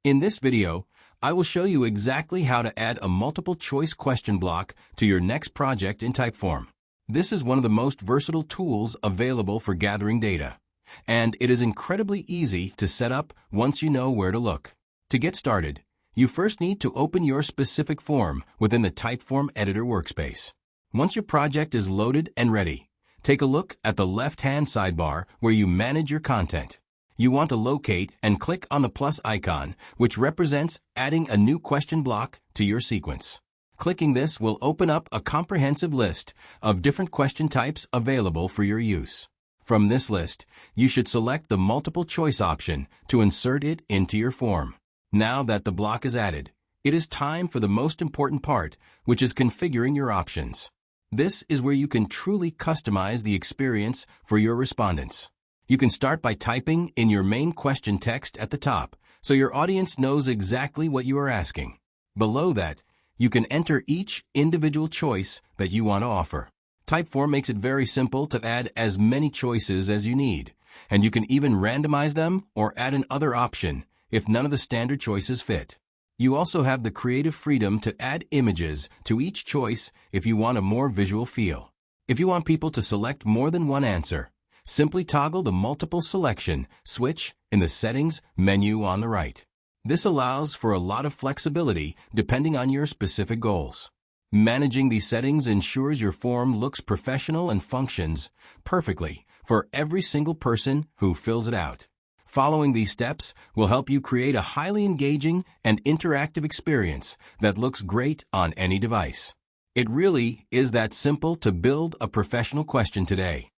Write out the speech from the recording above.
In this video, I will show you exactly how to add a multiple choice question block to your next project in Typeform. This is one of the most versatile tools available for gathering data, and it is incredibly easy to set up once you know where to look. To get started, you first need to open your specific form within the Typeform editor workspace. Once your project is loaded and ready, take a look at the left-hand sidebar where you manage your content. You want to locate and click on the plus icon, which represents adding a new question block to your sequence. Clicking this will open up a comprehensive list of different question types available for your use. From this list, you should select the multiple choice option to insert it into your form. Now that the block is added, it is time for the most important part, which is configuring your options. This is where you can truly customize the experience for your respondents. You can start by typing in your main question text at the top, so your audience knows exactly what you are asking. Below that, you can enter each individual choice that you want to offer. Typeform makes it very simple to add as many choices as you need, and you can even randomize them or add an other option if none of the standard choices fit. You also have the creative freedom to add images to each choice if you want a more visual feel. If you want people to select more than one answer, simply toggle the multiple selection switch in the settings menu on the right. This allows for a lot of flexibility depending on your specific goals. Managing these settings ensures your form looks professional and functions perfectly for every single person who fills it out. Following these steps will help you create a highly engaging and interactive experience that looks great on any device. It really is that simple to build a professional question today.